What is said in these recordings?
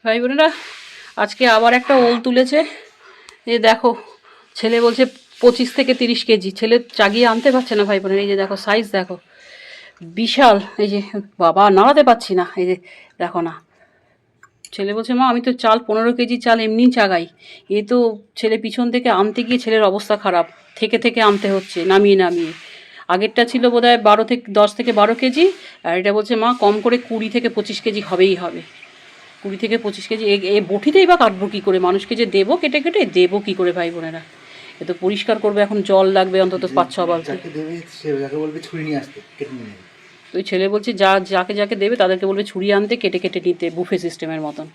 ভাই বোনেরা, আজকে আবার একটা ওল তুলেছে। এই দেখো, ছেলে বলছে 25 থেকে 30 কেজি। ছেলে চাগিয়ে আনতে পারছে না ভাই বোনের। এই যে দেখো সাইজ দেখো, বিশাল। এই যে বাবা, নাড়াতে পারছি না। এই যে দেখো না, ছেলে বলছে মা আমি তো চাল 15 কেজি চাল এমনিই চাগাই। এ তো ছেলে পিছন থেকে আনতে গিয়ে ছেলের অবস্থা খারাপ, থেকে থেকে আনতে হচ্ছে নামিয়ে নামিয়ে। আগেরটা ছিল বোধহয় 10 থেকে 12 কেজি, আর এটা বলছে মা কম করে 20 থেকে 25 কেজি হবেই হবে। 20 থেকে 25 কেজি এ বটিতেই বা কাটবো কী করে? মানুষকে যে দেবো কেটে কেটে, দেবো কী করে ভাই বোনেরা? এ তো পরিষ্কার করবে, এখন জল লাগবে অন্তত 5-6 বালতি। তো ওই ছেলে বলছে যাকে যাকে দেবে তাদেরকে বলবে ছুরি আনতে, কেটে কেটে নিতে, বুফে সিস্টেমের মতন।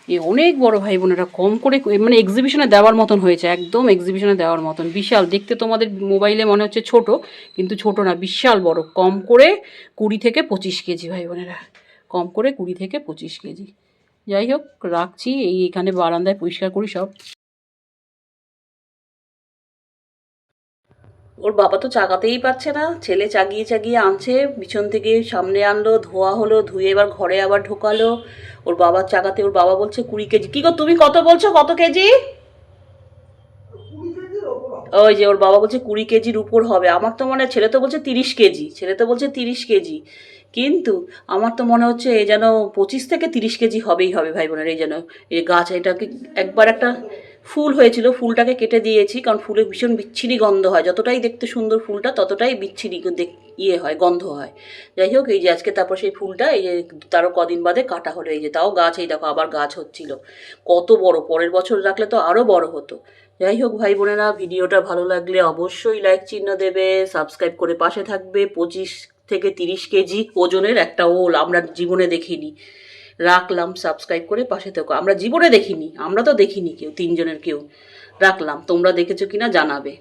এ অনেক বড় ভাই বোনেরা, কম করে মানে এক্সিবিশনে দেওয়ার মতন হয়েছে, একদম এক্সিবিশনে দেওয়ার মতন। বিশাল দেখতে, তোমাদের মোবাইলে মনে হচ্ছে ছোট, কিন্তু ছোট না, বিশাল বড়। কম করে 20 থেকে 25 কেজি ভাই বোনেরা, কম করে 20 থেকে 25 কেজি। যাই হোক, রাখছি এখানে বারান্দায় পরিষ্কার করি সব। ওর বাবা তো চাগাতেই পারছে না, ছেলে চাগিয়ে চাগিয়ে আনছে, পিছন থেকে সামনে আনলো, ধোয়া হলো, ধুয়ে এবার ঘরে আবার ঢোকালো। ওর বাবার চাগাতে ওর বাবা বলছে 20 কেজি। কি গো তুমি কত বলছো, কত কেজি? ওই যে ওর বাবা বলছে 20 কেজির উপর হবে। আমার তো মনে হয়, ছেলে তো বলছে 30 কেজি, ছেলে তো বলছে 30 কেজি, কিন্তু আমার তো মনে হচ্ছে এই যেন 25 থেকে 30 কেজি হবেই হবে ভাই বোনের। এই যেন এই গাছ, এটাকে একবার একটা ফুল হয়েছিল, ফুলটাকে কেটে দিয়েছি, কারণ ফুলে ভীষণ বিচ্ছিরি গন্ধ হয়। যতটাই দেখতে সুন্দর ফুলটা, ততটাই বিচ্ছিরি ইয়ে হয়, গন্ধ হয়। যাই হোক, এই যে আজকে তারপর সেই ফুলটা এই যে তারও কদিন বাদে কাটা হলো। এই যে তাও গাছ, এই দেখো আবার গাছ হচ্ছিল। কত বড়, পরের বছর রাখলে তো আরও বড় হতো। যাই হোক ভাই বোনেরা, ভিডিওটা ভালো লাগলে অবশ্যই লাইক চিহ্ন দেবে, সাবস্ক্রাইব করে পাশে থাকবে। 25 থেকে 30 কেজি ওজনের একটা ওল আমরা জীবনে দেখিনি। রাখলাম, সাবস্ক্রাইব করে পাশে থেকো। আমরা জীবনে দেখিনি, আমরা তো দেখিনি কেউ, তিনজনের কেউ। রাখলাম, তোমরা দেখেছো কিনা জানাবে।